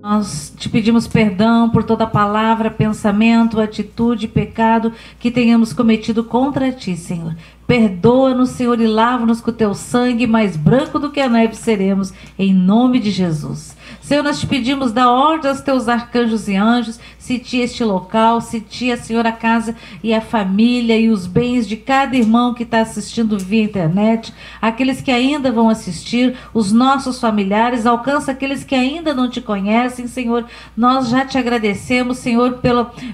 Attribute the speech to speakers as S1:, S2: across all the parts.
S1: Nós te pedimos perdão por toda palavra, pensamento, atitude, pecado que tenhamos cometido contra ti, Senhor. Perdoa-nos, Senhor, e lava-nos com o teu sangue, mais branco do que a neve seremos, em nome de Jesus. Senhor, nós te pedimos, dá ordem aos teus arcanjos e anjos, sitia este local, sitia, Senhor, a casa e a família e os bens de cada irmão que está assistindo via internet, aqueles que ainda vão assistir, os nossos familiares, alcança aqueles que ainda não te conhecem, Senhor. Nós já te agradecemos, Senhor,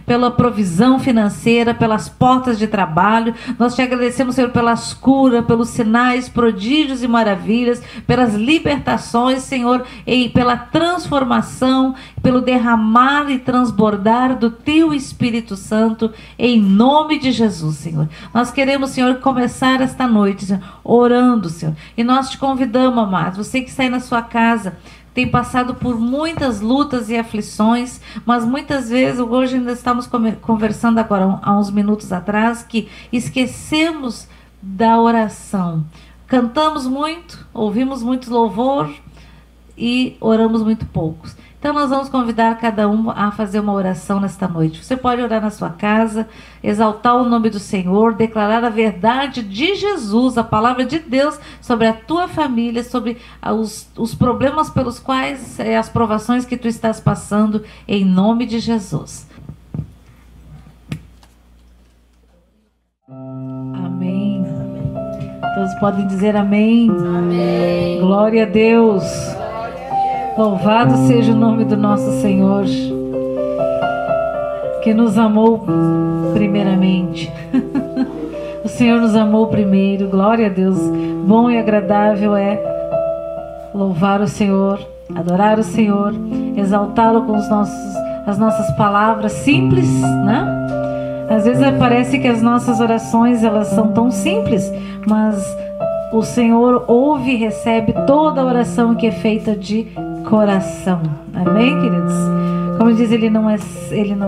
S1: pela provisão financeira, pelas portas de trabalho, nós te agradecemos, Senhor, pelas curas, pelos sinais, prodígios e maravilhas, pelas libertações, Senhor, e pela transformação, pelo derramar e transbordar do teu Espírito Santo, em nome de Jesus, Senhor. Nós queremos, Senhor, começar esta noite, Senhor, orando, Senhor, e nós te convidamos, amados, você que está aí na sua casa, tem passado por muitas lutas e aflições, mas muitas vezes, hoje ainda estamos conversando agora, há uns minutos atrás, que esquecemos da oração. Cantamos muito, ouvimos muito louvor e oramos muito poucos. Então nós vamos convidar cada um a fazer uma oração nesta noite. Você pode orar na sua casa, exaltar o nome do Senhor, declarar a verdade de Jesus, a palavra de Deus sobre a tua família, sobre os problemas pelos quais, as provações que tu estás passando, em nome de Jesus. Amém. Todos podem dizer amém.
S2: Amém.
S1: Glória a Deus. Louvado seja o nome do nosso Senhor, que nos amou primeiramente. O Senhor nos amou primeiro, glória a Deus. Bom e agradável é louvar o Senhor, adorar o Senhor, exaltá-lo com as nossas palavras simples, né? Às vezes parece que as nossas orações, elas são tão simples, mas o Senhor ouve e recebe toda a oração que é feita de coração. Amém, queridos? Como diz, ele não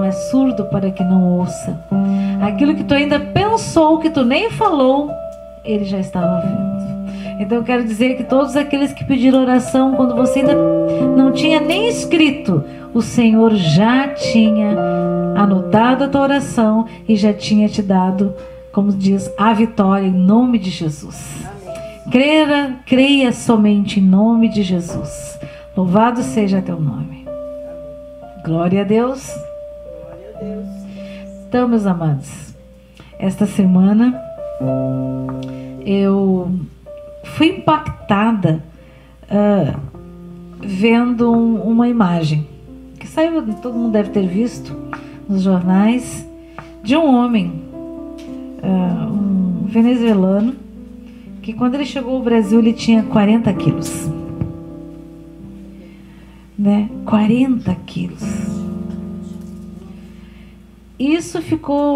S1: é surdo para que não ouça. Aquilo que tu ainda pensou, que tu nem falou, ele já estava ouvindo. Então eu quero dizer que todos aqueles que pediram oração, quando você ainda não tinha nem escrito, o Senhor já tinha anotado a tua oração e já tinha te dado, como diz, a vitória em nome de Jesus. Creia somente em nome de Jesus. Louvado seja teu nome. Glória a Deus. Então, meus amados, esta semana eu fui impactada vendo uma imagem que saiu, todo mundo deve ter visto nos jornais, de um homem, um venezuelano, que quando ele chegou ao Brasil ele tinha 40 quilos. Né? 40 quilos. Isso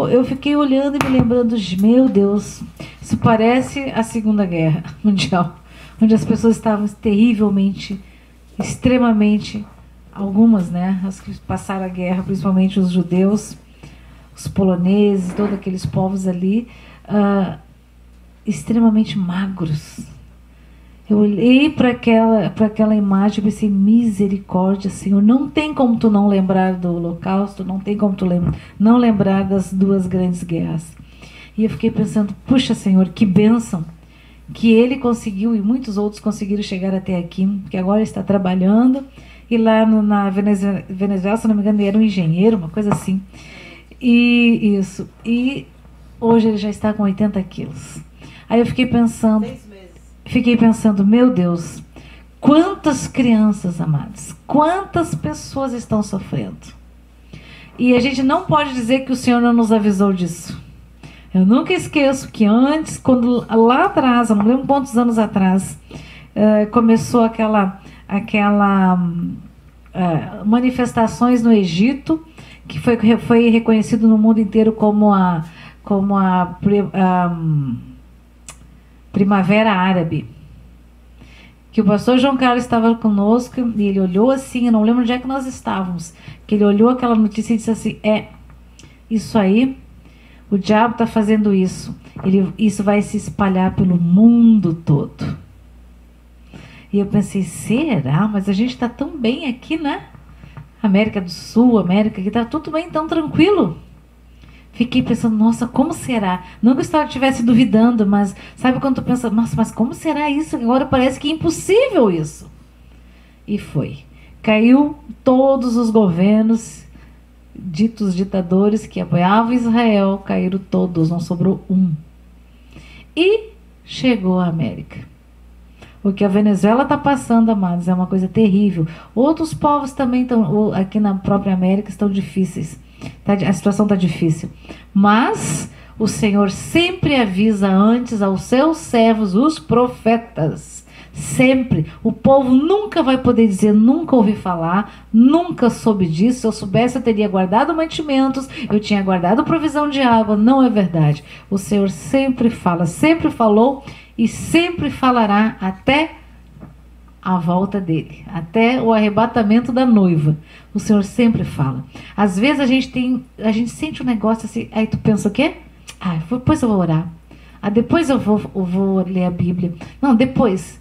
S1: eu fiquei olhando e me lembrando de, meu Deus, isso parece a Segunda Guerra Mundial, onde as pessoas estavam terrivelmente, extremamente, algumas, né, as que passaram a guerra, principalmente os judeus, os poloneses, todos aqueles povos ali, extremamente magros. Eu olhei para aquela imagem e pensei, misericórdia, Senhor, não tem como tu não lembrar do Holocausto, não tem como tu não lembrar das duas grandes guerras. E eu fiquei pensando, puxa, Senhor, que bênção que ele conseguiu e muitos outros conseguiram chegar até aqui, porque agora ele está trabalhando, e lá na Venezuela, se não me engano, ele era um engenheiro, uma coisa assim. E hoje ele já está com 80 quilos. Aí eu fiquei pensando, meu Deus, quantas crianças, amados, quantas pessoas estão sofrendo. E a gente não pode dizer que o Senhor não nos avisou disso. Eu nunca esqueço que antes, quando lá atrás, eu não lembro quantos anos atrás, começou aquela manifestações no Egito, que foi reconhecido no mundo inteiro como a Primavera Árabe, que o pastor João Carlos estava conosco e ele olhou assim, eu não lembro onde é que nós estávamos, que ele olhou aquela notícia e disse assim, isso aí, o diabo está fazendo isso, isso vai se espalhar pelo mundo todo. E eu pensei, será? Mas a gente está tão bem aqui, né? América do Sul, América, que tá tudo bem, tão tranquilo. Fiquei pensando, nossa, como será? Não que eu estivesse duvidando, mas sabe quando tu pensa, nossa, mas como será isso? Agora parece que é impossível isso. E foi. Caiu todos os governos, ditos ditadores que apoiavam Israel, caíram todos, não sobrou um. E chegou a América. O que a Venezuela está passando, amados, é uma coisa terrível. Outros povos também estão, aqui na própria América, estão difíceis. A situação está difícil. Mas o Senhor sempre avisa antes aos seus servos, os profetas. Sempre. O povo nunca vai poder dizer, nunca ouvi falar, nunca soube disso. Se eu soubesse, eu teria guardado mantimentos, eu tinha guardado provisão de água. Não é verdade. O Senhor sempre fala, sempre falou e sempre falará até a volta dele, até o arrebatamento da noiva. O Senhor sempre fala. Às vezes a gente sente um negócio assim, aí tu pensa o quê? Ah, depois eu vou orar. Ah, depois eu vou ler a Bíblia. Não, depois.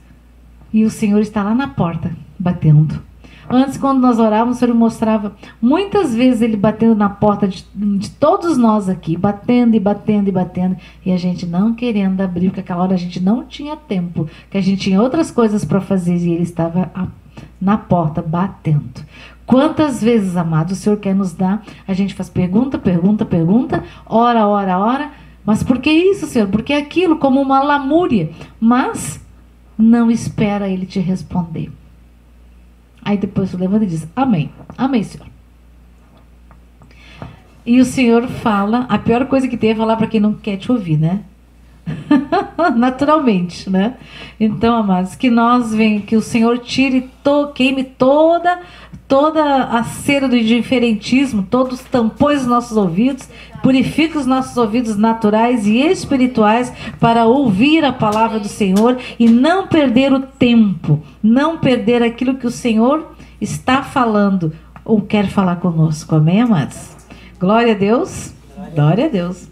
S1: E o Senhor está lá na porta, batendo. Antes, quando nós orávamos, o Senhor mostrava muitas vezes Ele batendo na porta de todos nós aqui, batendo e batendo e batendo, e a gente não querendo abrir, porque aquela hora a gente não tinha tempo, que a gente tinha outras coisas para fazer, e Ele estava na porta, batendo. Quantas vezes, amado, o Senhor quer nos dar? A gente faz pergunta, pergunta, pergunta, ora, ora, ora, mas por que isso, Senhor? Porque aquilo, como uma lamúria, mas não espera Ele te responder. Aí depois tu levanta e diz, amém, amém, Senhor. E o Senhor fala, a pior coisa que tem é falar para quem não quer te ouvir, né? Naturalmente, né? Então, amados, que que o Senhor queime toda a cera do indiferentismo, todos os tampões dos nossos ouvidos, purifique os nossos ouvidos naturais e espirituais para ouvir a palavra do Senhor e não perder o tempo, não perder aquilo que o Senhor está falando ou quer falar conosco. Amém, amados? Glória a Deus. Glória a Deus.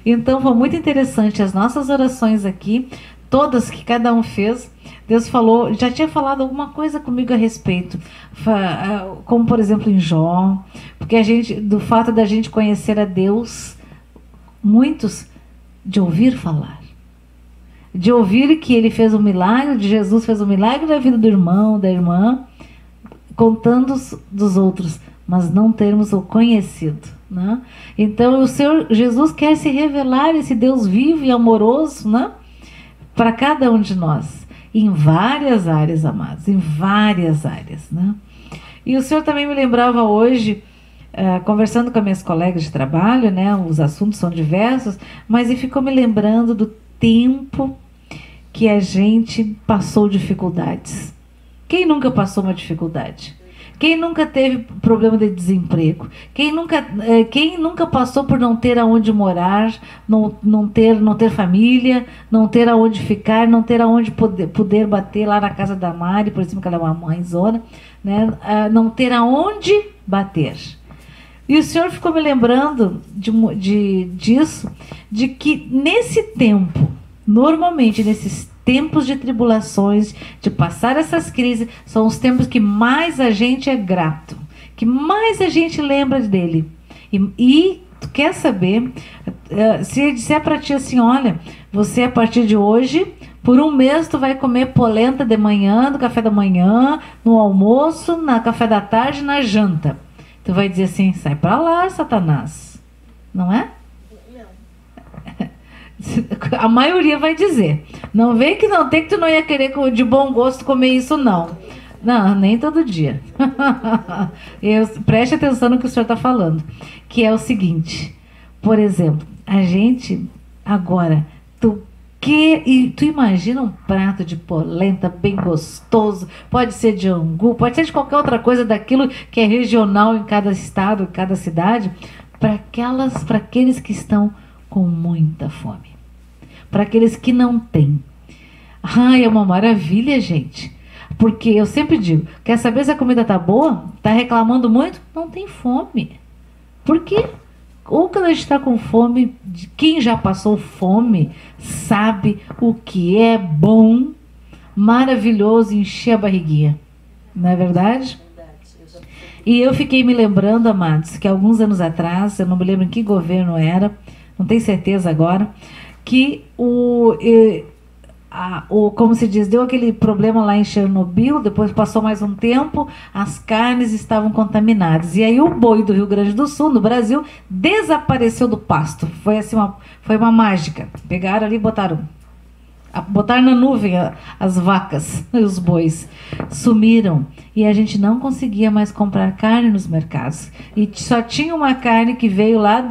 S1: Então foi muito interessante as nossas orações aqui, todas que cada um fez. Deus falou, já tinha falado alguma coisa comigo a respeito, como por exemplo em Jó, porque do fato da gente conhecer a Deus, muitos de ouvir falar, de ouvir que Ele fez um milagre, de Jesus fez um milagre na vida do irmão, da irmã, contando dos outros, mas não termos o conhecido, né? Então o Senhor Jesus quer se revelar, esse Deus vivo e amoroso, né? Para cada um de nós. Em várias áreas, amados, em várias áreas, né? E o Senhor também me lembrava hoje, conversando com as minhas colegas de trabalho, né? Os assuntos são diversos, mas ele ficou me lembrando do tempo que a gente passou dificuldades. Quem nunca passou uma dificuldade? Quem nunca teve problema de desemprego? Quem nunca passou por não ter aonde morar, não ter família, não ter aonde ficar, não ter aonde poder bater lá na casa da Mari, por exemplo, que ela é uma mãezona, né? Não ter aonde bater. E o Senhor ficou me lembrando disso, de que nesse tempo, normalmente nesses tempos de tribulações, de passar essas crises, são os tempos que mais a gente é grato, que mais a gente lembra dele. E tu quer saber, se ele disser para ti assim, olha, você a partir de hoje, por um mês tu vai comer polenta de manhã, no café da manhã, no almoço, no café da tarde, na janta. Tu vai dizer assim, sai para lá, Satanás. Não é? A maioria vai dizer. Não vem que não tem, que tu não ia querer de bom gosto comer isso, não. Não, nem todo dia. Preste atenção no que o senhor está falando. Que é o seguinte. Por exemplo, a gente agora, tu imagina um prato de polenta bem gostoso, pode ser de angu, pode ser de qualquer outra coisa daquilo que é regional em cada estado, em cada cidade, para aqueles que estão com muita fome, para aqueles que não têm. Ai, é uma maravilha, gente, porque eu sempre digo, quer saber se a comida tá boa? Tá reclamando muito? Não tem fome. Por quê? Ou quando a gente está com fome, quem já passou fome sabe o que é bom, maravilhoso, encher a barriguinha. Não é verdade? E eu fiquei me lembrando, amados, que alguns anos atrás, eu não me lembro em que governo era, não tenho certeza agora, que como se diz, deu aquele problema lá em Chernobyl, depois passou mais um tempo, as carnes estavam contaminadas. E aí o boi do Rio Grande do Sul, no Brasil, desapareceu do pasto. Foi assim foi uma mágica. Pegaram ali e botaram na nuvem as vacas e os bois. Sumiram. E a gente não conseguia mais comprar carne nos mercados. E só tinha uma carne que veio lá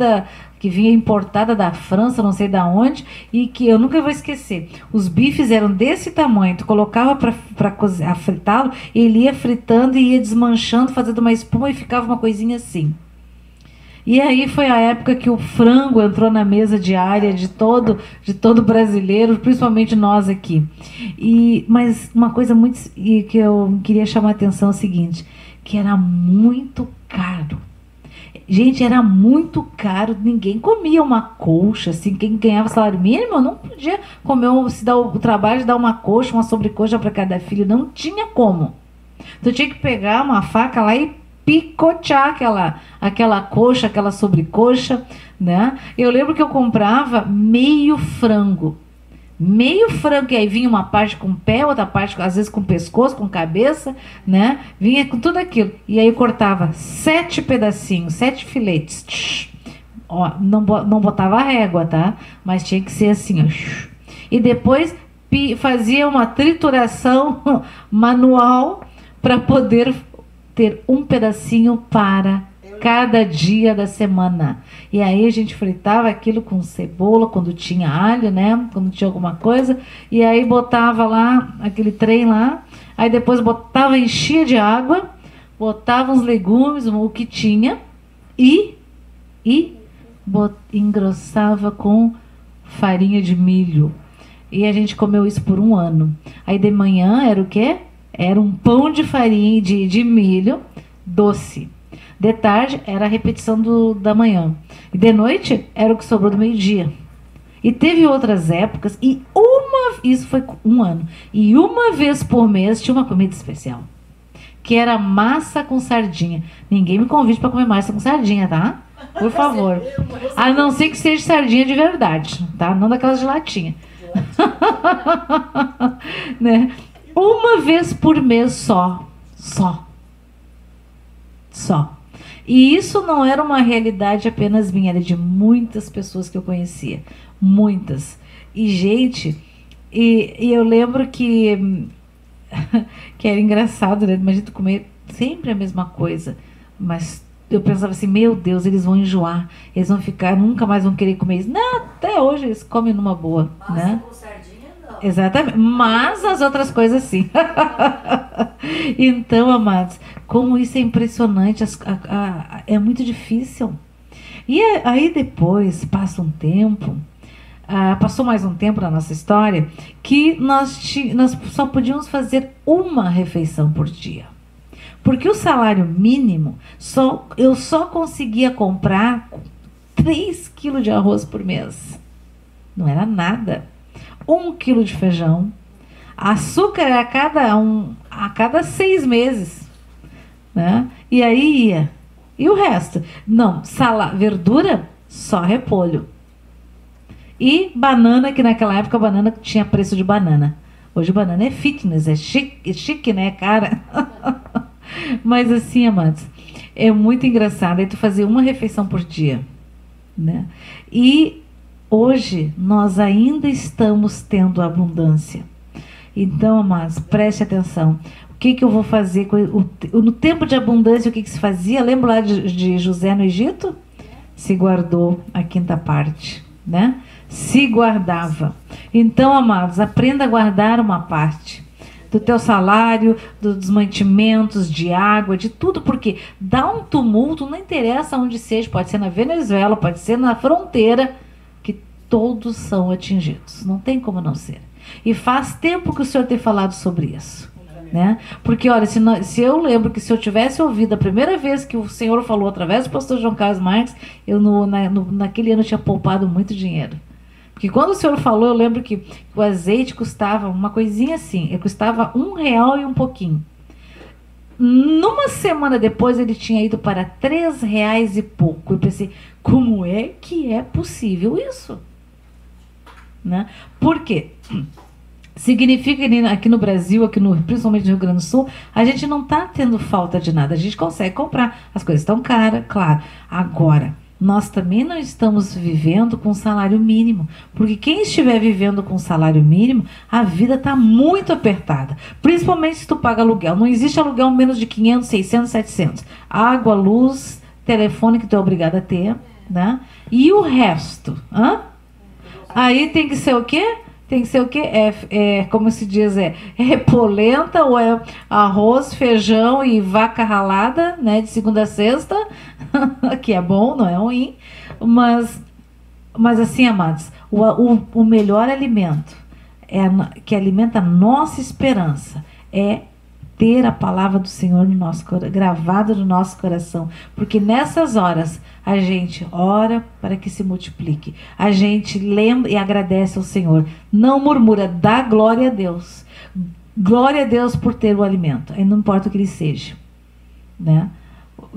S1: que vinha importada da França, não sei da onde, e que eu nunca vou esquecer. Os bifes eram desse tamanho, tu colocava para fritá-lo, ele ia fritando e ia desmanchando, fazendo uma espuma e ficava uma coisinha assim. E aí foi a época que o frango entrou na mesa diária de todo brasileiro, principalmente nós aqui. Mas uma coisa que eu queria chamar a atenção é o seguinte, que era muito caro. Gente, era muito caro, ninguém comia uma coxa, assim, quem ganhava salário mínimo não podia comer, se dar o trabalho de dar uma coxa, uma sobrecoxa para cada filho, não tinha como. Tu tinha que pegar uma faca lá e picotear aquela coxa, aquela sobrecoxa, né? Eu lembro que eu comprava meio frango, e aí vinha uma parte com pé, outra parte às vezes com pescoço, com cabeça, né? Vinha com tudo aquilo. E aí eu cortava 7 pedacinhos, 7 filetes. Tch, ó, não botava a régua, tá? Mas tinha que ser assim, ó. E depois fazia uma trituração manual para poder ter um pedacinho para cada dia da semana. E aí a gente fritava aquilo com cebola, quando tinha alho, né? Quando tinha alguma coisa. E aí botava lá, aquele trem lá. Aí depois botava, enchia de água, botava uns legumes, o que tinha. E engrossava com farinha de milho. E a gente comeu isso por um ano. Aí de manhã era o quê? Era um pão de farinha de milho doce. De tarde era a repetição da manhã. E de noite era o que sobrou do meio-dia. E teve outras épocas, isso foi um ano. E uma vez por mês tinha uma comida especial. Que era massa com sardinha. Ninguém me convide para comer massa com sardinha, tá? Por favor. A não ser que seja sardinha de verdade, tá? Não daquelas de latinha. Né? Uma vez por mês só. E isso não era uma realidade apenas minha, era de muitas pessoas que eu conhecia. Muitas. E, gente, e eu lembro que era engraçado, né? Imagina tu comer sempre a mesma coisa. Mas eu pensava assim, meu Deus, eles vão enjoar. Eles vão ficar, nunca mais vão querer comer isso. Não, até hoje eles comem numa boa, né?
S2: Com sardinha, não.
S1: Exatamente, mas as outras coisas sim. Então, amados, como isso é impressionante, é muito difícil. E aí depois, passa um tempo, passou mais um tempo na nossa história, que nós só podíamos fazer uma refeição por dia. Porque o salário mínimo, eu só conseguia comprar 3 quilos de arroz por mês. Não era nada. 1 quilo de feijão. Açúcar era a cada 6 meses. Né? E aí ia. E o resto? Não, verdura, só repolho. E banana, que naquela época a banana tinha preço de banana. Hoje banana é fitness, é chique, né, cara? Mas assim, amados, é muito engraçado. Aí tu fazer uma refeição por dia, né? E hoje nós ainda estamos tendo abundância. Então, amados, preste atenção. O que eu vou fazer no tempo de abundância? O que se fazia? Lembra lá de José no Egito? Se guardou a 5ª parte, né? Se guardava. Então, amados, aprenda a guardar uma parte do teu salário, dos mantimentos, de água, de tudo, porque dá um tumulto, não interessa onde seja, pode ser na Venezuela, pode ser na fronteira, que todos são atingidos. Não tem como não ser. E faz tempo que o Senhor tem falado sobre isso. Né? Porque, olha, se eu lembro que se eu tivesse ouvido a primeira vez que o Senhor falou através do pastor João Carlos Marques, eu naquele ano tinha poupado muito dinheiro. Porque quando o Senhor falou, eu lembro que o azeite custava uma coisinha assim, custava R$1 e um pouquinho. Numa semana depois ele tinha ido para R$ 3 e pouco. Eu pensei, como é que é possível isso? Né? Por quê? Significa que aqui no Brasil, principalmente no Rio Grande do Sul, a gente não está tendo falta de nada. A gente consegue comprar. As coisas estão caras, claro. Agora, nós também não estamos vivendo com salário mínimo. Porque quem estiver vivendo com salário mínimo, a vida está muito apertada. Principalmente se tu paga aluguel. Não existe aluguel menos de 500, 600, 700. Água, luz, telefone que tu é obrigado a ter. Né? E o resto? Hã? Aí tem que ser o quê? Tem que ser o quê? Como se diz, polenta ou é arroz, feijão e vaca ralada, né? De segunda a sexta, que é bom, não é ruim. Mas assim, amados, o melhor alimento que alimenta a nossa esperança é ter a palavra do Senhor no nosso gravada no nosso coração, porque nessas horas a gente ora para que se multiplique, a gente lembra e agradece ao Senhor, não murmura, dá glória a Deus por ter o alimento, aí não importa o que ele seja, né?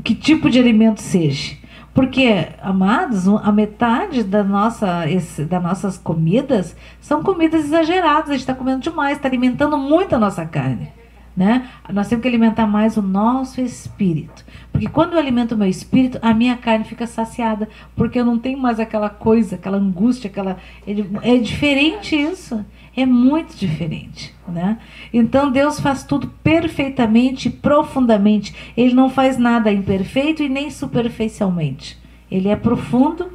S1: Que tipo de alimento seja, porque, amados, a metade das nossas comidas são comidas exageradas, a gente está comendo demais, está alimentando muito a nossa carne. Né? Nós temos que alimentar mais o nosso espírito, porque quando eu alimento o meu espírito, a minha carne fica saciada, porque eu não tenho mais aquela coisa, aquela angústia, é diferente isso, é muito diferente, né? Então Deus faz tudo perfeitamente, profundamente. Ele não faz nada imperfeito e nem superficialmente. Ele é profundo,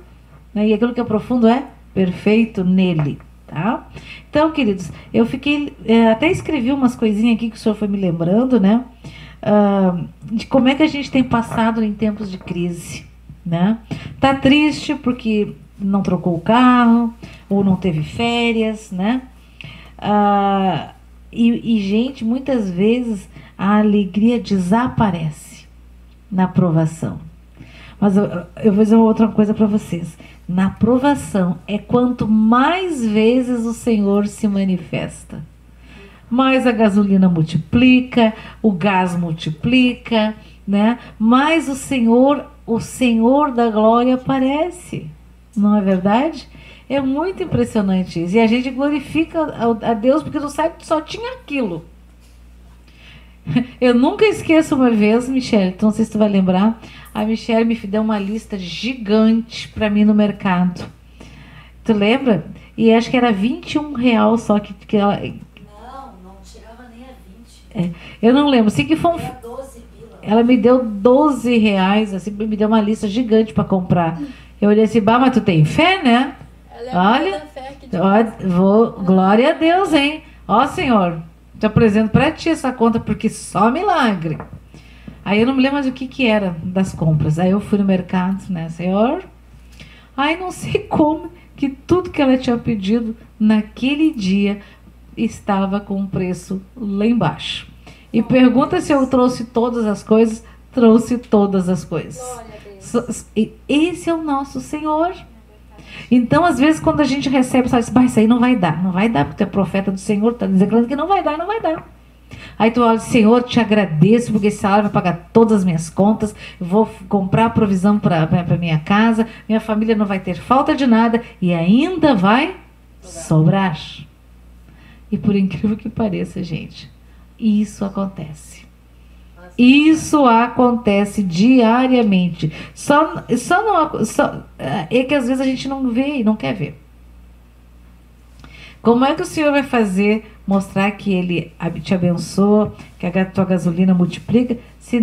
S1: né? E aquilo que é profundo é perfeito nele. Tá? Então, queridos, eu fiquei, até escrevi umas coisinhas aqui que o senhor foi me lembrando, né? De como é que a gente tem passado em tempos de crise, né? Tá triste porque não trocou o carro, ou não teve férias, né? Gente, muitas vezes a alegria desaparece na provação. Mas eu vou dizer uma outra coisa para vocês. Na provação é quanto mais vezes o Senhor se manifesta. Mais a gasolina multiplica, o gás multiplica, né? Mais o Senhor da glória aparece. Não é verdade? É muito impressionante isso. E a gente glorifica a Deus porque não sabe que só tinha aquilo. Eu nunca esqueço uma vez, Michele, então não sei se tu vai lembrar, a Michele me deu uma lista gigante para mim no mercado. Tu lembra? E acho que era R$ 21 só que ela...
S2: Não chegava nem a 20.
S1: Eu não lembro, sei que foi
S2: Era 12 pila.
S1: Ela me deu R$ 12, assim, me deu uma lista gigante para comprar. Eu olhei assim, bah, mas tu tem fé, né? Olha, glória a Deus, hein? Ó, Senhor, te apresento para ti essa conta, porque só milagre. Aí eu não me lembro mais o que era das compras. Aí eu fui no mercado, né, Senhor? Aí não sei como que tudo que ela tinha pedido naquele dia estava com um preço lá embaixo. E pergunta se eu trouxe todas as coisas. Trouxe todas as coisas. Esse é o nosso Senhor. Então, às vezes, quando a gente recebe, só diz, isso aí não vai dar, porque tu é profeta do Senhor, está dizendo que não vai dar. Aí tu olha, Senhor, te agradeço, porque esse salário vai pagar todas as minhas contas, eu vou comprar provisão para minha casa, minha família não vai ter falta de nada, e ainda vai sobrar. E por incrível que pareça, gente, isso acontece. Isso acontece diariamente. É que às vezes a gente não vê e não quer ver. Como é que o Senhor vai fazer, mostrar que Ele te abençoa, que a tua gasolina multiplica, se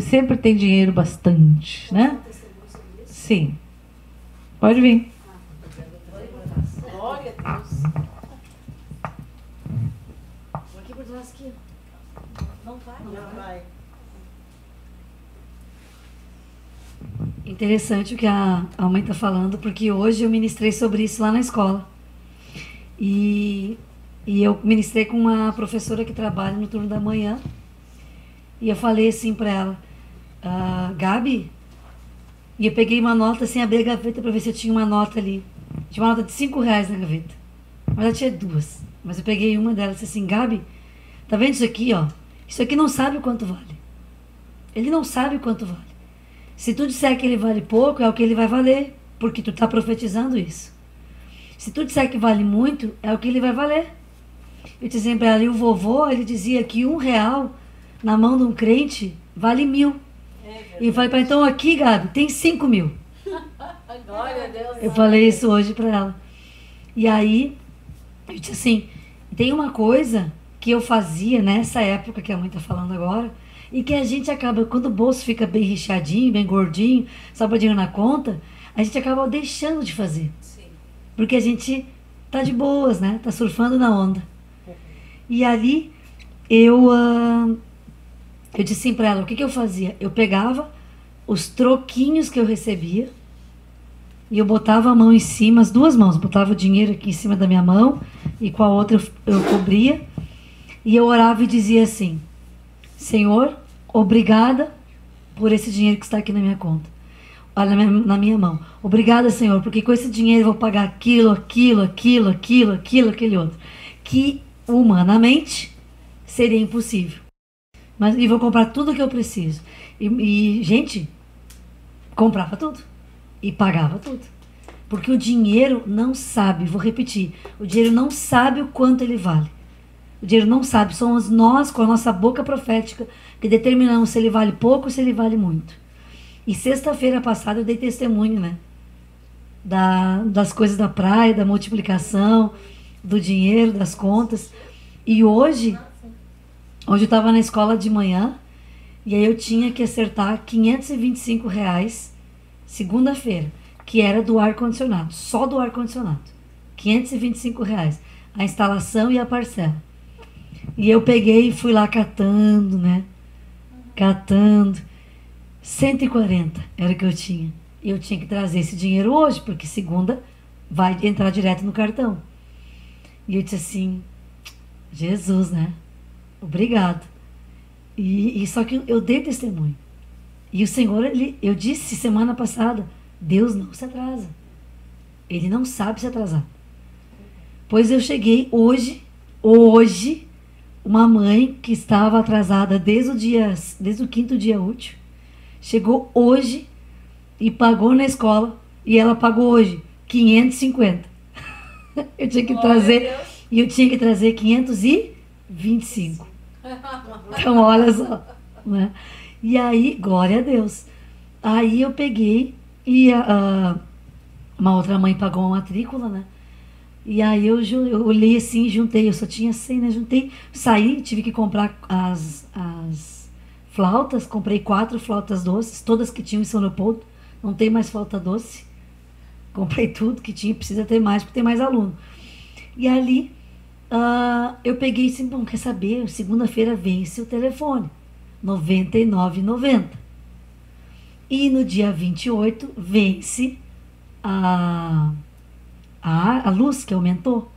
S1: sempre tem dinheiro bastante, né? Sim. Pode vir.
S2: Glória a Deus. Aqui por trás, aqui. Não vai. Interessante o que a mãe está falando, porque hoje eu ministrei sobre isso lá na escola. E eu ministrei com uma professora que trabalha no turno da manhã. E eu falei assim para ela, Gabi, e eu peguei uma nota assim, abri a gaveta para ver se eu tinha uma nota ali. Tinha uma nota de R$ 5 na gaveta. Mas eu tinha duas. Mas eu peguei uma delas e disse assim, Gabi, tá vendo isso aqui, ó? Isso aqui não sabe o quanto vale. Ele não sabe o quanto vale. Se tu disser que ele vale pouco, é o que ele vai valer, porque tu está profetizando isso. Se tu disser que vale muito, é o que ele vai valer. Eu disse sempre, ali o vovô, ele dizia que R$1 na mão de um crente vale 1.000. E eu falei para então aqui, Gabi, tem 5.000.
S1: Glória a Deus.
S2: Eu falei isso hoje para ela. E aí, eu disse assim, tem uma coisa que eu fazia nessa época que a mãe está falando agora, e que a gente acaba, quando o bolso fica bem recheadinho, bem gordinho, sabadinho na conta, a gente acaba deixando de fazer.
S1: Sim.
S2: Porque a gente tá de boas, né? Tá surfando na onda. E ali, eu disse assim pra ela, o que eu fazia? Eu pegava os troquinhos que eu recebia e eu botava a mão em cima, as duas mãos, botava o dinheiro aqui em cima da minha mão e com a outra eu cobria e eu orava e dizia assim, Senhor, obrigada por esse dinheiro que está aqui na minha conta, na minha mão. Obrigada, Senhor, porque com esse dinheiro eu vou pagar aquilo, aquele outro. Que humanamente seria impossível. Mas e vou comprar tudo o que eu preciso. E, gente, comprava tudo. E pagava tudo. Porque o dinheiro não sabe, vou repetir, o dinheiro não sabe o quanto ele vale. O dinheiro não sabe, somos nós, com a nossa boca profética, que determinamos se ele vale pouco ou se ele vale muito. E sexta-feira passada eu dei testemunho, né? Das coisas da praia, da multiplicação, do dinheiro, das contas. E hoje eu estava na escola de manhã, e aí eu tinha que acertar R$525, segunda-feira, que era do ar-condicionado, só do ar-condicionado. R$525, a instalação e a parcela. E eu peguei e fui lá catando, né? Catando. 140 era o que eu tinha. E eu tinha que trazer esse dinheiro hoje, porque segunda vai entrar direto no cartão. E eu disse assim, Jesus, né? Obrigado. E só que eu dei testemunho. E o Senhor, eu disse semana passada, Deus não se atrasa. Ele não sabe se atrasar. Pois eu cheguei hoje, uma mãe que estava atrasada desde o 5º dia útil, chegou hoje e pagou na escola, e ela pagou hoje 550. Eu tinha que trazer, e eu tinha que trazer 525. Então, olha só, né? E aí, glória a Deus. Aí eu peguei e uma outra mãe pagou uma matrícula, né? E aí eu olhei assim, juntei, eu só tinha 100, né? Juntei, saí, tive que comprar as flautas, comprei 4 flautas doces, todas que tinham em São Leopoldo, não tem mais flauta doce. Comprei tudo que tinha, precisa ter mais, porque tem mais aluno. E ali, eu peguei e disse, bom, quer saber, segunda-feira vence o telefone, R$ 99,90. E no dia 28 vence a luz que aumentou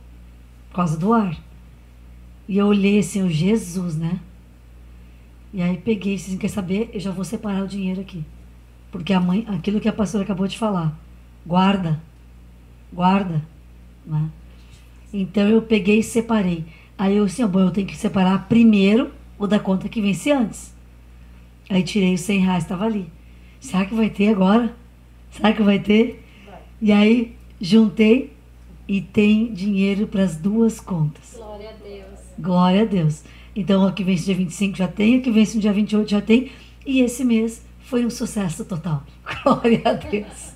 S2: por causa do ar. E eu olhei assim, o Jesus, né? E aí peguei e disse, quer saber, eu já vou separar o dinheiro aqui. Porque aquilo que a pastora acabou de falar, guarda, né? Então eu peguei e separei. Aí eu disse, bom, eu tenho que separar primeiro o da conta que vence antes. Aí tirei os R$100, estava ali. Será que vai ter agora? Será que vai ter? Vai. E aí juntei e tem dinheiro para as duas contas.
S3: Glória a Deus.
S2: Glória a Deus. Então o que vence dia 25 já tem, o que vence no dia 28 já tem. E esse mês foi um sucesso total. Glória a Deus.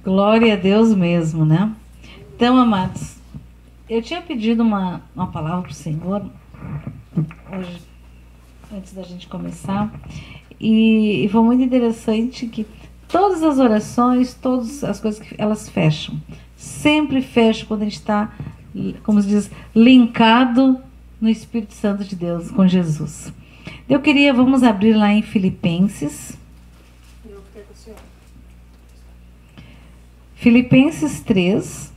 S1: Glória a Deus mesmo, né? Então, amados, eu tinha pedido uma palavra para o Senhor hoje, antes da gente começar, e foi muito interessante que todas as orações, todas as coisas que elas fecham, sempre fecham quando a gente está, como se diz, linkado no Espírito Santo de Deus, com Jesus. Vamos abrir lá em Filipenses. Filipenses 3.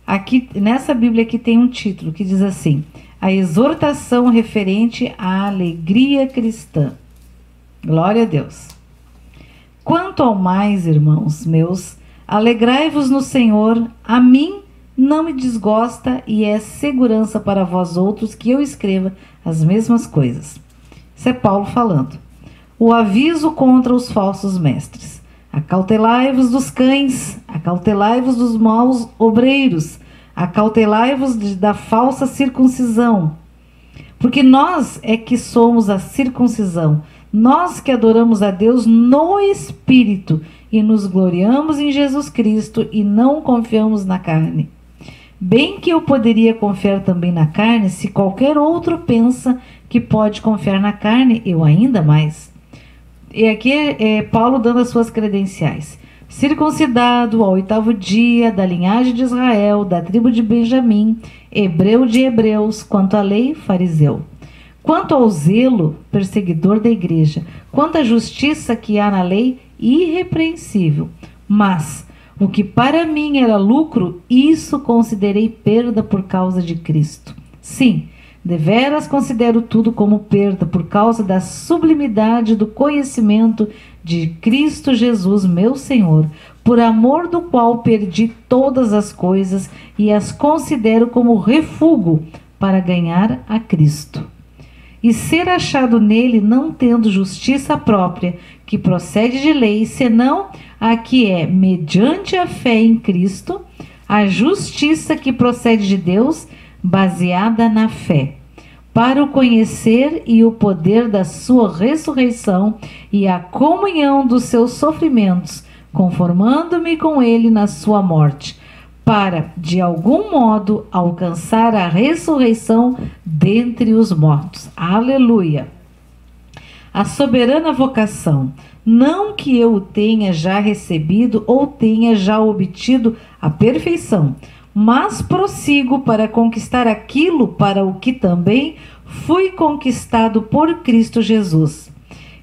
S1: Aqui, nessa Bíblia aqui tem um título que diz assim: a exortação referente à alegria cristã. Glória a Deus. Quanto ao mais, irmãos meus, alegrai-vos no Senhor. A mim não me desgosta e é segurança para vós outros que eu escreva as mesmas coisas. Isso é Paulo falando. O aviso contra os falsos mestres. Acautelai-vos dos cães, acautelai-vos dos maus obreiros, acautelai-vos da falsa circuncisão. Porque nós é que somos a circuncisão, nós que adoramos a Deus no Espírito e nos gloriamos em Jesus Cristo e não confiamos na carne. Bem que eu poderia confiar também na carne, se qualquer outro pensa que pode confiar na carne, eu ainda mais. E aqui é Paulo dando as suas credenciais. Circuncidado ao 8º dia, da linhagem de Israel, da tribo de Benjamim, hebreu de hebreus, quanto à lei, fariseu. Quanto ao zelo, perseguidor da igreja, quanto à justiça que há na lei, irrepreensível. Mas o que para mim era lucro, isso considerei perda por causa de Cristo. Sim, deveras considero tudo como perda por causa da sublimidade do conhecimento de Cristo Jesus, meu Senhor, por amor do qual perdi todas as coisas e as considero como refúgio para ganhar a Cristo. E ser achado nele, não tendo justiça própria, que procede de lei, senão a que é, mediante a fé em Cristo, a justiça que procede de Deus, baseada na fé, para o conhecer e o poder da sua ressurreição e a comunhão dos seus sofrimentos, conformando-me com ele na sua morte, para, de algum modo, alcançar a ressurreição dentre os mortos. Aleluia! A soberana vocação, não que eu tenha já recebido ou tenha já obtido a perfeição, mas prossigo para conquistar aquilo para o que também fui conquistado por Cristo Jesus.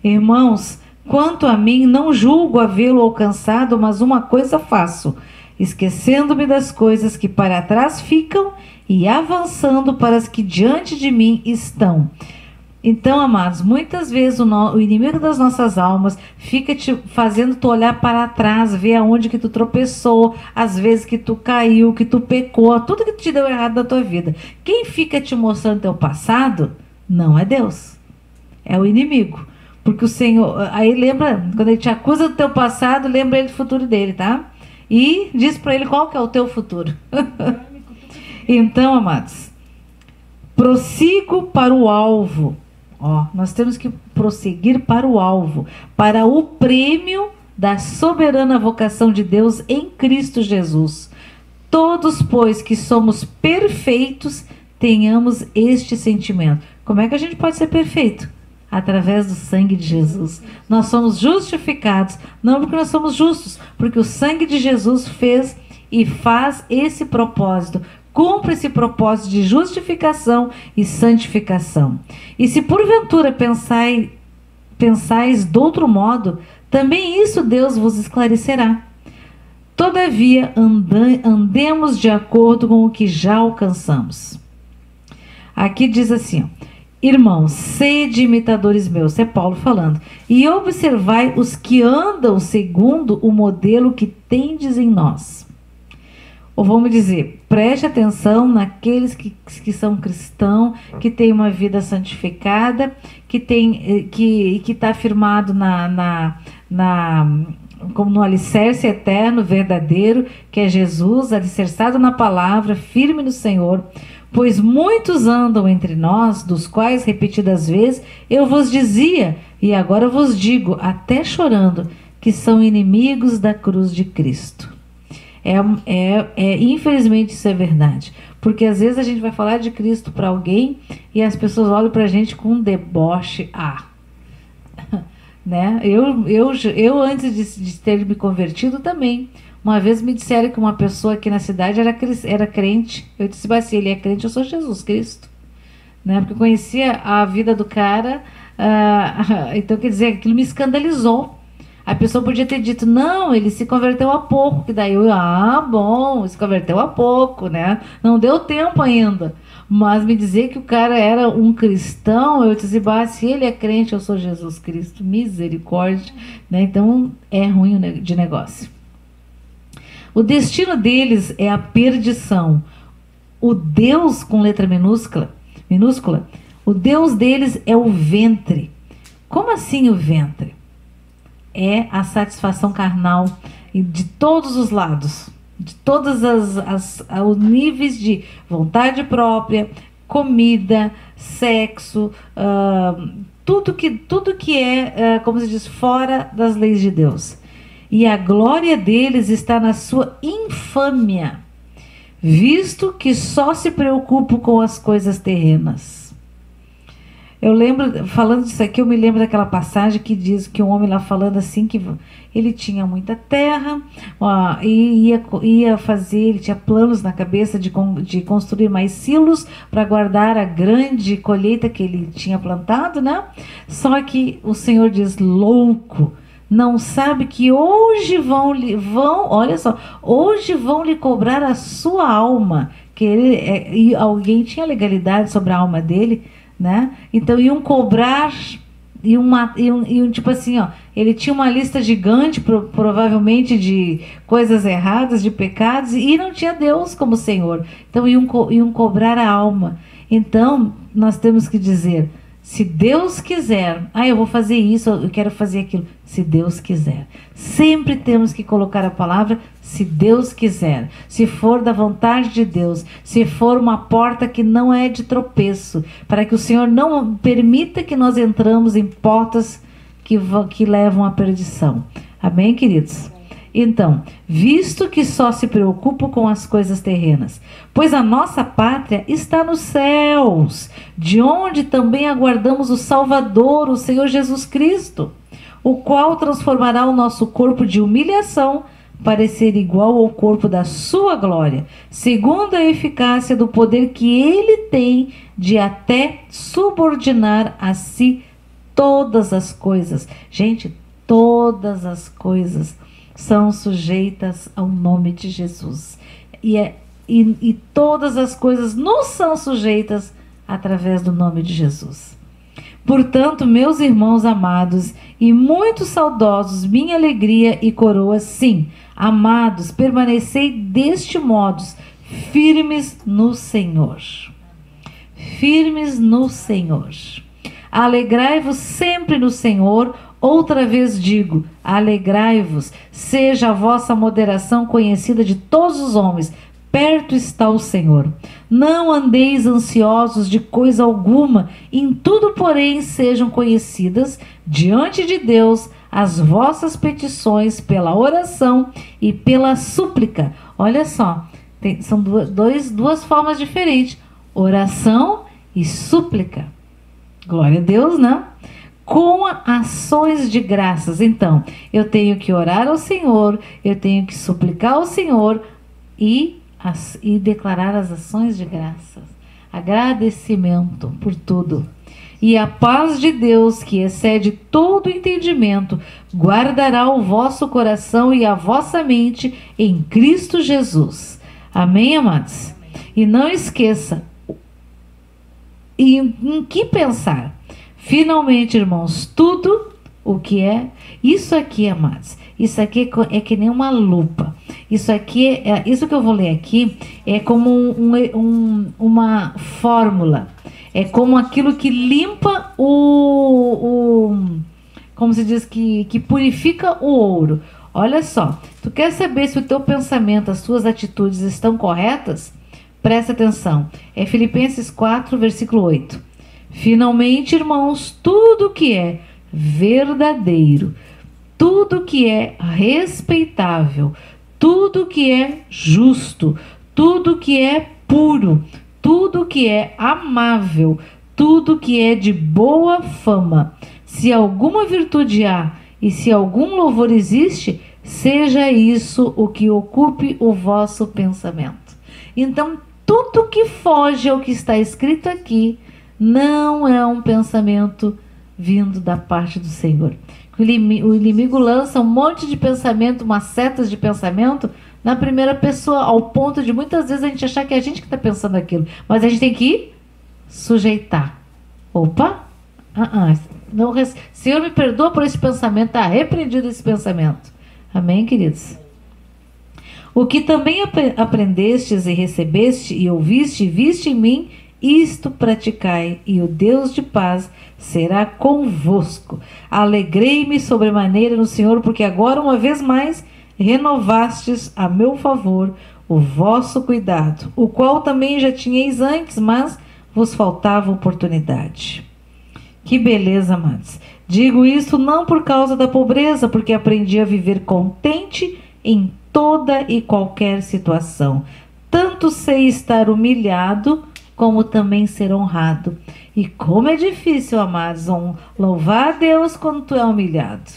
S1: Irmãos, quanto a mim, não julgo havê-lo alcançado, mas uma coisa faço, esquecendo-me das coisas que para trás ficam e avançando para as que diante de mim estão. Então, amados, muitas vezes o inimigo das nossas almas fica te fazendo tu olhar para trás, ver aonde que tu tropeçou, às vezes que tu caiu, que tu pecou, tudo que te deu errado na tua vida. Quem fica te mostrando teu passado não é Deus, é o inimigo. Porque o Senhor, aí lembra, quando ele te acusa do teu passado, lembra ele do futuro dele, tá? E diz para ele qual que é o teu futuro. Então, amados, prossigo para o alvo. Nós temos que prosseguir para o alvo, para o prêmio da soberana vocação de Deus em Cristo Jesus. Todos, pois, que somos perfeitos, tenhamos este sentimento. Como é que a gente pode ser perfeito? Através do sangue de Jesus. Nós somos justificados, não porque nós somos justos, porque o sangue de Jesus fez e faz esse propósito, cumpre esse propósito de justificação e santificação. E se porventura pensais de outro modo, também isso Deus vos esclarecerá. Todavia, andemos de acordo com o que já alcançamos. Aqui diz assim, irmãos, sede imitadores meus, é Paulo falando, e observai os que andam segundo o modelo que tendes em nós. Ou vamos dizer, preste atenção naqueles que são cristãos, que têm uma vida santificada, que está firmado como no alicerce eterno, verdadeiro, que é Jesus, alicerçado na palavra, firme no Senhor. Pois muitos andam entre nós, dos quais repetidas vezes eu vos dizia, e agora vos digo, até chorando, que são inimigos da cruz de Cristo. Infelizmente isso é verdade, porque às vezes a gente vai falar de Cristo para alguém e as pessoas olham para a gente com um deboche. Né? Eu antes de ter me convertido também, uma vez me disseram que uma pessoa aqui na cidade era crente. Eu disse, mas se ele é crente, eu sou Jesus Cristo, né? Porque eu conhecia a vida do cara, então quer dizer, aquilo me escandalizou. A pessoa podia ter dito, não, ele se converteu há pouco, que daí bom, se converteu há pouco, né? Não deu tempo ainda. Mas me dizer que o cara era um cristão, eu disse, se ele é crente, eu sou Jesus Cristo, misericórdia, né? Então é ruim de negócio. O destino deles é a perdição. O Deus com letra minúscula, o Deus deles é o ventre. Como assim o ventre? É a satisfação carnal de todos os lados, de todos os níveis de vontade própria, comida, sexo, tudo que é, como se diz, fora das leis de Deus. E a glória deles está na sua infâmia, visto que só se preocupam com as coisas terrenas. Eu lembro, falando disso aqui, eu me lembro daquela passagem que diz que um homem lá falando assim, que ele tinha muita terra, e ia fazer, ele tinha planos na cabeça de construir mais silos para guardar a grande colheita que ele tinha plantado, né? Só que o Senhor diz, louco, não sabe que hoje olha só, hoje vão lhe cobrar a sua alma, que e alguém tinha legalidade sobre a alma dele, né? Então iam cobrar, tipo assim, ó, ele tinha uma lista gigante, provavelmente de coisas erradas, de pecados, e não tinha Deus como Senhor. Então iam cobrar a alma. Então nós temos que dizer, se Deus quiser, eu vou fazer isso, eu quero fazer aquilo, se Deus quiser. Sempre temos que colocar a palavra, se Deus quiser, se for da vontade de Deus, se for uma porta que não é de tropeço, para que o Senhor não permita que nós entramos em portas que levam à perdição. Amém, queridos? Então, visto que só se preocupa com as coisas terrenas, pois a nossa pátria está nos céus, de onde também aguardamos o Salvador, o Senhor Jesus Cristo, o qual transformará o nosso corpo de humilhação para ser igual ao corpo da sua glória, segundo a eficácia do poder que ele tem de até subordinar a si todas as coisas. Gente, todas as coisas são sujeitas ao nome de Jesus. E todas as coisas nos são sujeitas através do nome de Jesus. Portanto, meus irmãos amados e muito saudosos, minha alegria e coroa, sim, amados, permanecei deste modo, firmes no Senhor. Firmes no Senhor. Alegrai-vos sempre no Senhor. Outra vez digo, alegrai-vos, seja a vossa moderação conhecida de todos os homens, perto está o Senhor. Não andeis ansiosos de coisa alguma, em tudo, porém, sejam conhecidas diante de Deus as vossas petições pela oração e pela súplica. Olha só, são duas formas diferentes, oração e súplica. Glória a Deus, né? Com ações de graças. Então, eu tenho que orar ao Senhor, eu tenho que suplicar ao Senhor e declarar as ações de graças. Agradecimento por tudo. E a paz de Deus, que excede todo entendimento, guardará o vosso coração e a vossa mente em Cristo Jesus. Amém, amados? E não esqueça, em que pensar? Finalmente, irmãos, tudo o que é, isso aqui, amados, isso aqui é que nem uma lupa. Isso aqui, isso que eu vou ler aqui, é como uma fórmula. É como aquilo que limpa como se diz, que purifica o ouro. Olha só, tu quer saber se o teu pensamento, as tuas atitudes estão corretas? Presta atenção. É Filipenses 4, versículo 8. Finalmente, irmãos, tudo que é verdadeiro, tudo que é respeitável, tudo que é justo, tudo que é puro, tudo que é amável, tudo que é de boa fama, se alguma virtude há e se algum louvor existe, seja isso o que ocupe o vosso pensamento. Então, tudo que foge ao que está escrito aqui não é um pensamento vindo da parte do Senhor. O inimigo lança um monte de pensamento, umas setas de pensamento na primeira pessoa, ao ponto de muitas vezes a gente achar que é a gente que está pensando aquilo. Mas a gente tem que sujeitar. Opa! Não, Senhor, me perdoa por esse pensamento, está repreendido esse pensamento. Amém, queridos? O que também aprendestes e recebeste e ouviste e viste em mim, isto praticai, e o Deus de paz será convosco. Alegrei-me sobremaneira no Senhor, porque agora, uma vez mais, renovastes a meu favor o vosso cuidado, o qual também já tinhais antes, mas vos faltava oportunidade. Que beleza, amados. Digo isso não por causa da pobreza, porque aprendi a viver contente em toda e qualquer situação. Tanto sei estar humilhado, como também ser honrado. E como é difícil, amados, louvar a Deus quando tu é humilhado.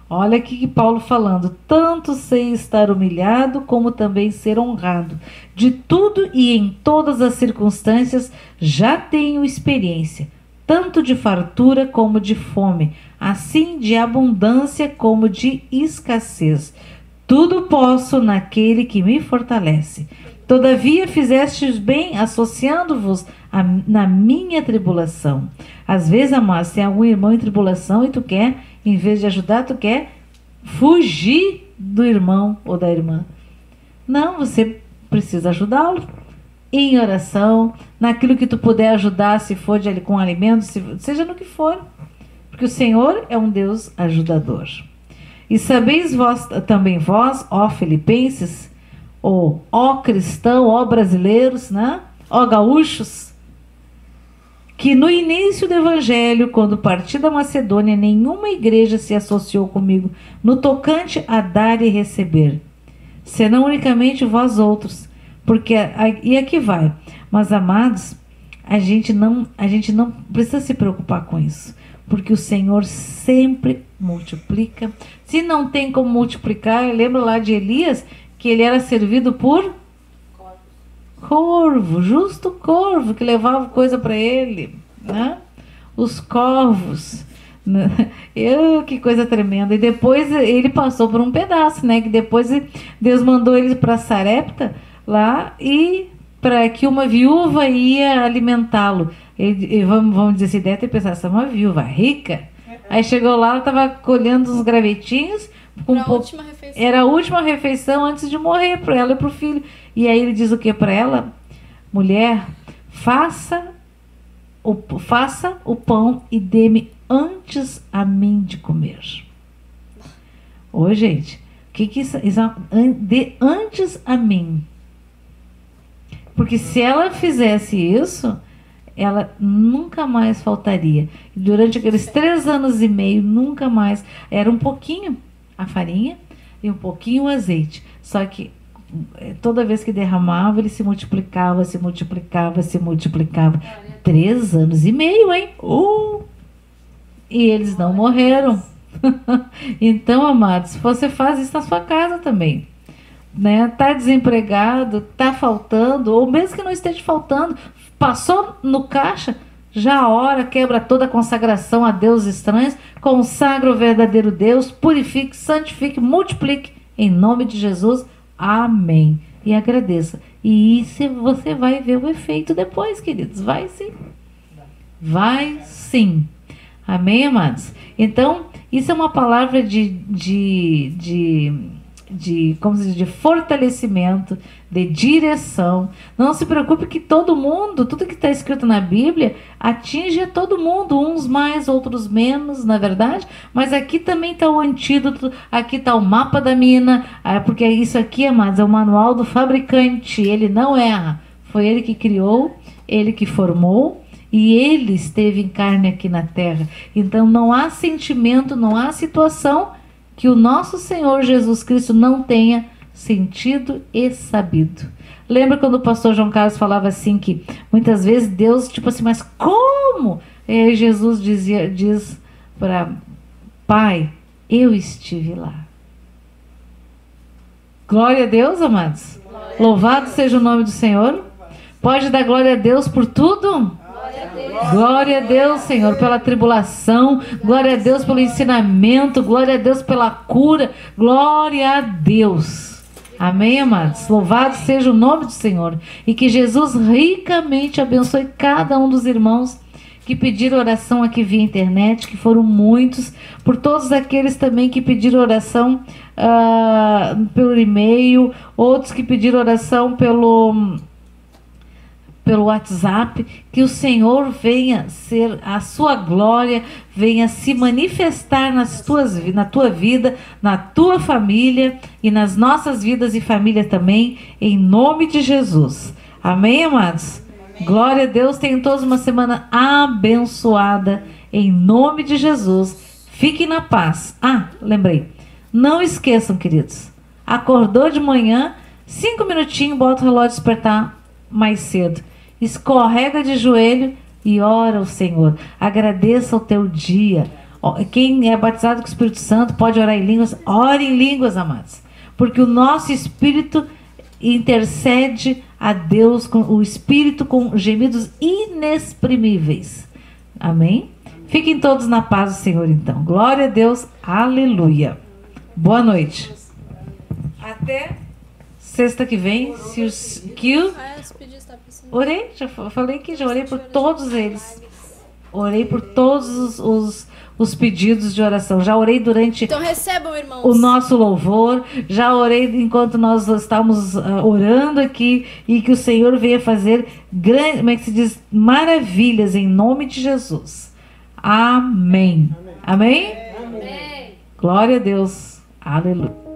S1: Olha aqui que Paulo falando, tanto sei estar humilhado, como também ser honrado. De tudo e em todas as circunstâncias já tenho experiência, tanto de fartura como de fome, assim de abundância como de escassez. Tudo posso naquele que me fortalece. Todavia fizestes bem associando-vos na minha tribulação. Às vezes, amados, tem algum irmão em tribulação e tu quer, em vez de ajudar, tu quer fugir do irmão ou da irmã. Não, você precisa ajudá-lo em oração, naquilo que tu puder ajudar, se for com alimento, seja no que for. Porque o Senhor é um Deus ajudador. E sabeis vós, também vós, ó Filipenses, ou ó cristão, ó brasileiros, né? Ó gaúchos, que no início do evangelho, quando parti da Macedônia, nenhuma igreja se associou comigo no tocante a dar e receber, senão unicamente vós outros, porque e aqui vai. Mas, amados, a gente não precisa se preocupar com isso, porque o Senhor sempre multiplica. Se não tem como multiplicar, lembra lá de Elias, que ele era servido por corvo, justo corvo, que levava coisa para ele, né? Os corvos, né? Que coisa tremenda. E depois ele passou por um pedaço, né? Que depois Deus mandou ele para Sarepta lá, e para que uma viúva ia alimentá-lo. Vamos dizer assim, deve ter pensado, essa é uma viúva rica. Aí chegou lá, ela estava colhendo uns gravetinhos. Era a última refeição antes de morrer, para ela e para o filho. E aí ele diz o que para ela? Mulher, faça o pão e dê-me antes a mim de comer. Ô, gente, o que isso? Dê antes a mim. Porque se ela fizesse isso, ela nunca mais faltaria. E durante aqueles 3 anos e meio, nunca mais. Era um pouquinho a farinha e um pouquinho o azeite. Só que toda vez que derramava, ele se multiplicava, se multiplicava, se multiplicava. 3 anos e meio, hein? E eles não morreram. Então, amados, você faz isso na sua casa também. Né? Tá desempregado, tá faltando, ou mesmo que não esteja faltando, passou no caixa, já ora, quebra toda a consagração a deuses estranhos, consagra o verdadeiro Deus, purifique, santifique, multiplique, em nome de Jesus, amém. E agradeça. E isso você vai ver o efeito depois, queridos. Vai sim. Vai sim. Amém, amados? Então, isso é uma palavra como se diz, de fortalecimento, de direção. Não se preocupe que todo mundo, tudo que está escrito na Bíblia, atinge a todo mundo, uns mais, outros menos, na verdade. Mas aqui também está o antídoto, aqui está o mapa da mina, porque isso aqui, amados, é o manual do fabricante, ele não erra. Foi ele que criou, ele que formou, e ele esteve em carne aqui na terra. Então não há sentimento, não há situação que o nosso Senhor Jesus Cristo não tenha sentido e sabido. Lembra quando o pastor João Carlos falava assim, que muitas vezes Deus, tipo assim, mas como? E aí Jesus diz para Pai, eu estive lá. Glória a Deus, amados. Louvado seja o nome do Senhor. Pode dar glória a Deus por tudo? Glória a Deus, Senhor, pela tribulação. Glória a Deus pelo ensinamento. Glória a Deus pela cura. Glória a Deus. Amém, amados? Louvado seja o nome do Senhor. E que Jesus ricamente abençoe cada um dos irmãos que pediram oração aqui via internet, que foram muitos, por todos aqueles também que pediram oração pelo e-mail, outros que pediram oração pelo WhatsApp, que o Senhor venha ser a sua glória, venha se manifestar na tua vida, na tua família e nas nossas vidas e família também, em nome de Jesus. Amém, amados? Amém. Glória a Deus, tenham todos uma semana abençoada, em nome de Jesus. Fiquem na paz. Lembrei, não esqueçam, queridos, acordou de manhã, 5 minutinhos, bota o relógio despertar mais cedo. Escorrega de joelho e ora ao Senhor. Agradeça o teu dia. Quem é batizado com o Espírito Santo pode orar em línguas. Ore em línguas, amados. Porque o nosso Espírito intercede a Deus, com o Espírito, com gemidos inexprimíveis. Amém? Fiquem todos na paz do Senhor, então. Glória a Deus. Aleluia. Boa noite. Até sexta que vem. Orei, já falei que já orei por todos eles. Orei por todos os pedidos de oração. Já orei durante
S3: então recebam, irmãos,
S1: o nosso louvor. Já orei enquanto nós estávamos orando aqui. E que o Senhor venha fazer maravilhas em nome de Jesus. Amém. Amém? Amém. Glória a Deus. Aleluia.